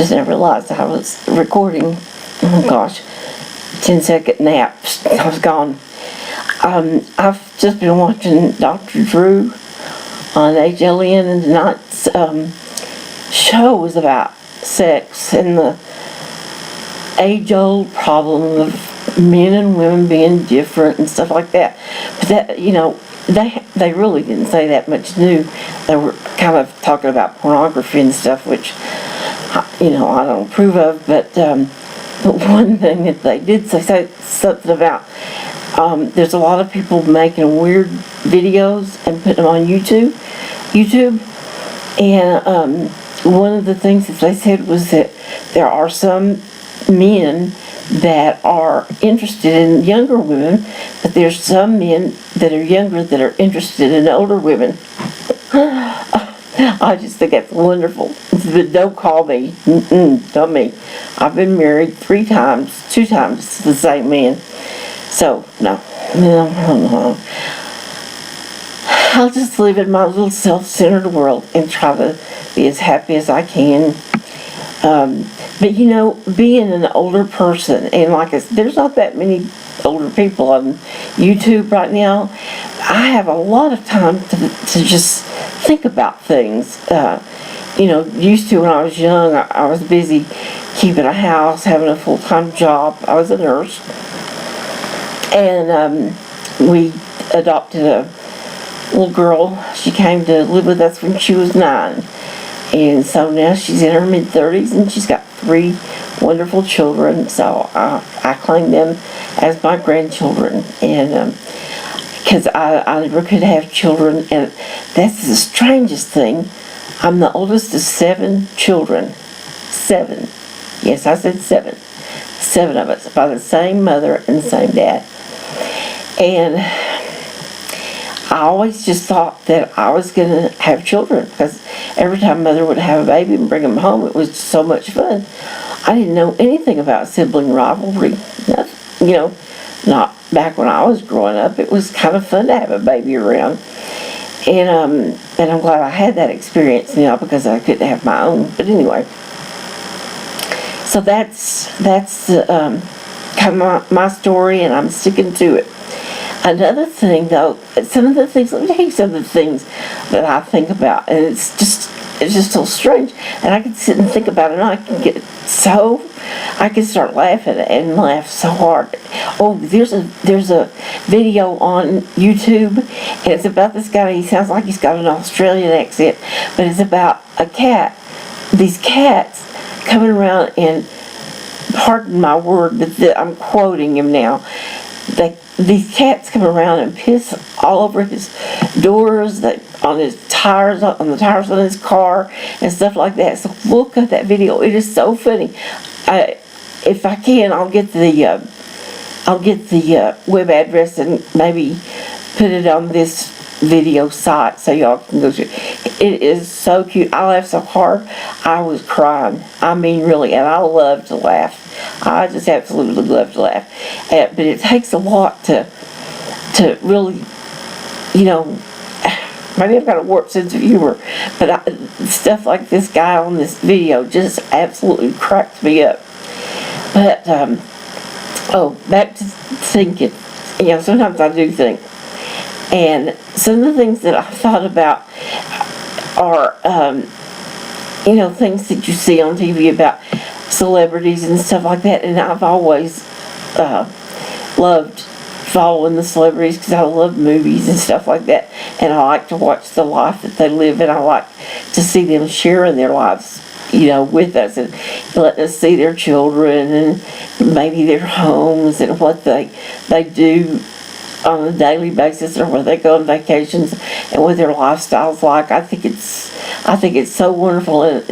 just never realized I was recording. Oh my gosh, 10-second nap. I was gone. I've just been watching Dr. Drew on HLN, and tonight's show was about sex and the age-old problem of men and women being different and stuff like that. But that, they really didn't say that much new. They were kind of talking about pornography and stuff, which I don't approve of. But one thing that they did say something about, there's a lot of people making weird videos and putting them on YouTube, and one of the things that they said was that there are some men that are interested in younger women, but there's some men that are younger that are interested in older women. I just think that's wonderful. But don't call me. Don't me. I've been married 3 times, 2 times to the same man. So, no. I'll just live in my little self-centered world and try to be as happy as I can. But being an older person, and like I said, there's not that many older people on YouTube right now. I have a lot of time to just think about things. Used to when I was young, I was busy keeping a house, having a full-time job. I was a nurse. And we adopted a little girl. She came to live with us when she was 9. And so now she's in her mid-30s, and she's got 3 wonderful children. So I claim them as my grandchildren. And because I never could have children. And that's the strangest thing. I'm the oldest of 7 children. 7. Yes, I said 7. 7 of us, by the same mother and the same dad. And I always just thought that I was going to have children, because every time Mother would have a baby and bring them home, it was so much fun. I didn't know anything about sibling rivalry. Nothing, not back when I was growing up. It was kind of fun to have a baby around. And I'm glad I had that experience now, because I couldn't have my own. But anyway, so that's kind of my story, and I'm sticking to it. Another thing, though, let me tell you some of the things that I think about, and it's just so strange. And I can sit and think about it, and I can start laughing and laugh so hard. Oh, there's a video on YouTube, and it's about this guy. He sounds like he's got an Australian accent, but it's about a cat. These cats coming around, and pardon my word, but I'm quoting him now. These cats come around and piss all over his doors, on his tires, on the tires on his car, and stuff like that. So look at that video; it is so funny. If I can, I'll get the web address and maybe put it on this video site so y'all can go to it. It is so cute. I laughed so hard I was crying. I mean, really, and I love to laugh. I just absolutely love to laugh. But it takes a lot to really, maybe I've got a warped sense of humor, but stuff like this guy on this video just absolutely cracks me up. But, back to thinking. Sometimes I do think. And some of the things that I thought about are, things that you see on TV about celebrities and stuff like that. And I've always loved following the celebrities, because I love movies and stuff like that. And I like to watch the life that they live, and I like to see them sharing their lives, with us, and letting us see their children and maybe their homes and what they do on a daily basis, or where they go on vacations and what their lifestyle's like. I think it's so wonderful, and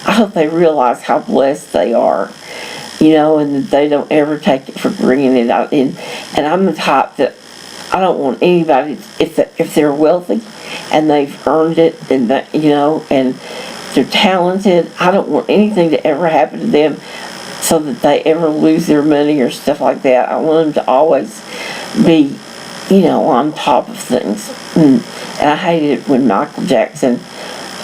I hope they realize how blessed they are, and that they don't ever take it for granted. And I'm the type that I don't want anybody, if they're wealthy and they've earned it, and and they're talented, I don't want anything to ever happen to them so that they ever lose their money or stuff like that. I want them to always be, on top of things. And I hated it when Michael Jackson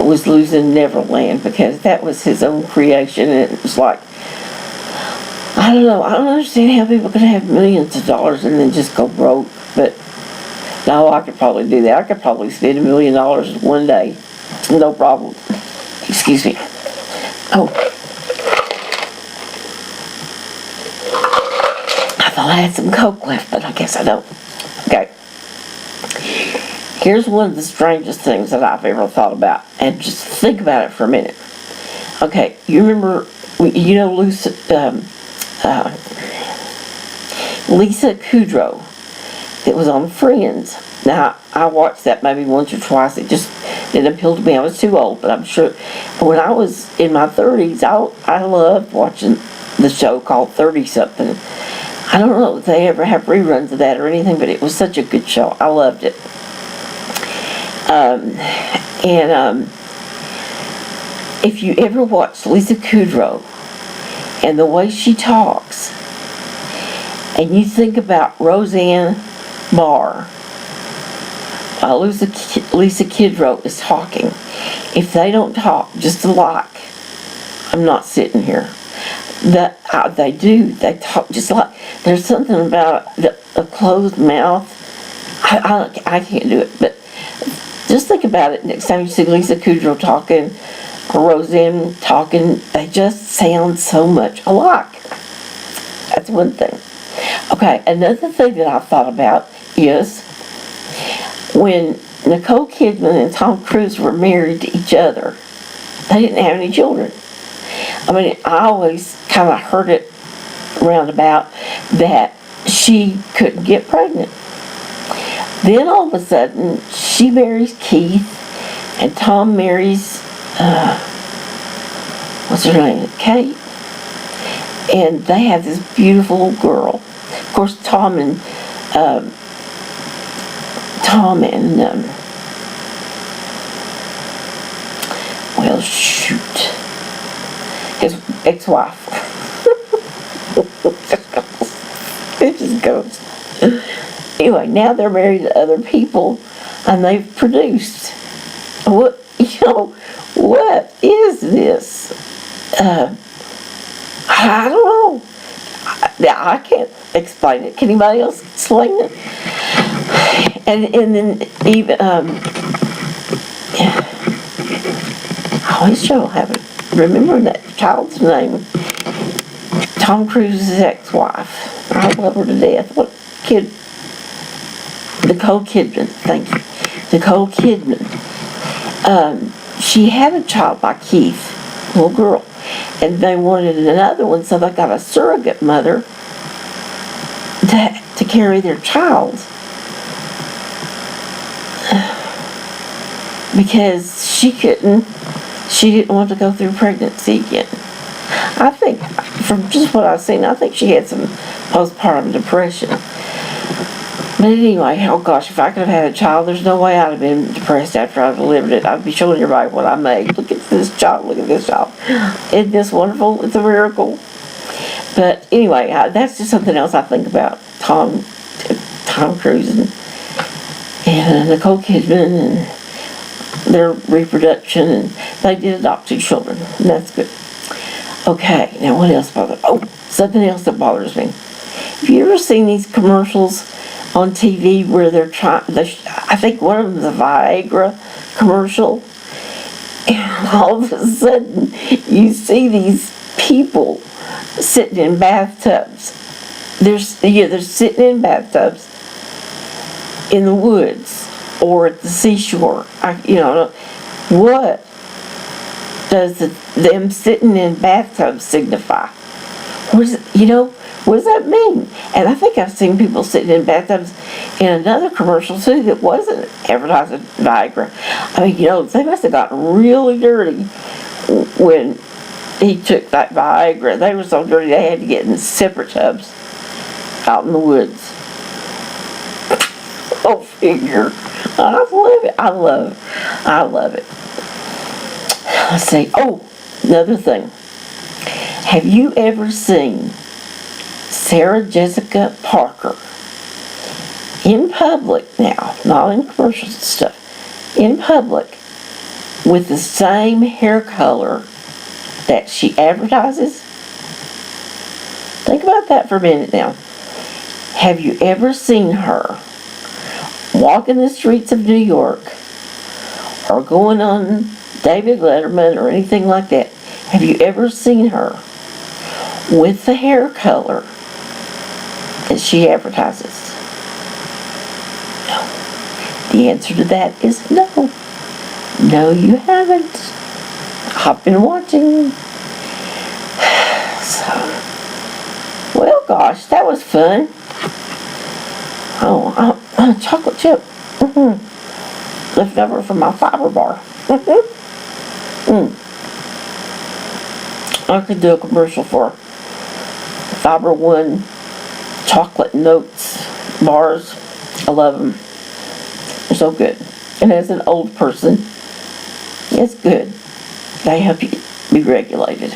was losing Neverland, because that was his own creation, and it was like, I don't know, I don't understand how people can have millions of dollars and then just go broke, but no, I could probably do that. I could probably spend $1 million in one day, no problem. Excuse me. Oh, I thought I had some Coke left, but I guess I don't. Okay. Here's one of the strangest things that I've ever thought about, and just think about it for a minute. Okay, you remember, you know, Lisa Kudrow, that was on Friends. Now, I watched that maybe once or twice. It just didn't appeal to me. I was too old, but I'm sure when I was in my 30s, I loved watching the show called 30-something. I don't know if they ever have reruns of that or anything, but it was such a good show. I loved it. If you ever watch Lisa Kudrow and the way she talks, and you think about Roseanne Barr while Lisa Kudrow is talking, if they don't talk just like, I'm not sitting here. They do. They talk just like, there's something about a closed mouth. I can't do it, but just think about it. Next time you see Lisa Kudrow talking or Roseanne talking, they just sound so much alike. That's one thing. Okay, another thing that I've thought about is when Nicole Kidman and Tom Cruise were married to each other, they didn't have any children. I mean, I always kind of heard it roundabout that she couldn't get pregnant. Then all of a sudden, she marries Keith, and Tom marries, what's her name, Kate? And they have this beautiful girl. Of course, Tom and well, shoot, his ex-wife. It just goes. Anyway, now they're married to other people, and they've produced. What is this? I don't know. I can't explain it. Can anybody else explain it? And then even I always trouble remembering that child's name. Tom Cruise's ex-wife. I love her to death. What kid? Nicole Kidman. Thank you, Nicole Kidman. She had a child by Keith, little girl, and they wanted another one, so they got a surrogate mother to carry their child, because she didn't want to go through pregnancy again. I think, from just what I've seen, I think she had some postpartum depression. But anyway, oh gosh, if I could have had a child, there's no way I'd have been depressed after I delivered it. I'd be showing everybody what I made. Look at this child, look at this child. Isn't this wonderful? It's a miracle. But anyway, that's just something else I think about. Tom Cruise and Nicole Kidman and their reproduction, and they did adopt 2 children, and that's good. Okay, now what else bothers? Oh, something else that bothers me. Have you ever seen these commercials on TV where they're trying? I think one of them is a Viagra commercial, and all of a sudden you see these people sitting in bathtubs. They're sitting in bathtubs in the woods or at the seashore. What does them sitting in bathtubs signify? What does that mean? And I think I've seen people sitting in bathtubs in another commercial too that wasn't advertising Viagra. I mean, they must have gotten really dirty when he took that Viagra. They were so dirty they had to get in separate tubs out in the woods. Go figure. I love it. I love it. Let's see. Oh, another thing. Have you ever seen Sarah Jessica Parker in public now, not in commercials and stuff, in public, with the same hair color that she advertises? Think about that for a minute now. Have you ever seen her walking the streets of New York or going on David Letterman or anything like that? Have you ever seen her with the hair color that she advertises? No. The answer to that is no. No, you haven't. I've been watching. So, well, gosh, that was fun. Oh, chocolate chip. Left over from my fiber bar. I could do a commercial for Fiber One chocolate notes bars. I love them. They're so good. And as an old person, it's good. They help you be regulated.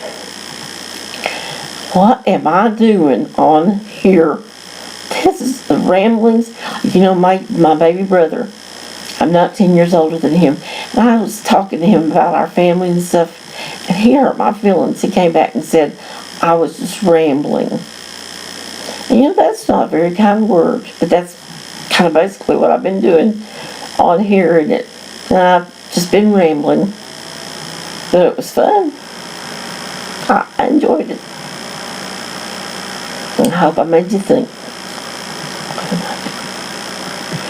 What am I doing on here? This is the ramblings. You know, my baby brother, I'm 19 years older than him, and I was talking to him about our family and stuff, and he hurt my feelings. He came back and said I was just rambling. And you know, that's not a very kind word, but that's kind of basically what I've been doing on here, and I've just been rambling. But it was fun. I enjoyed it. I hope I made you think.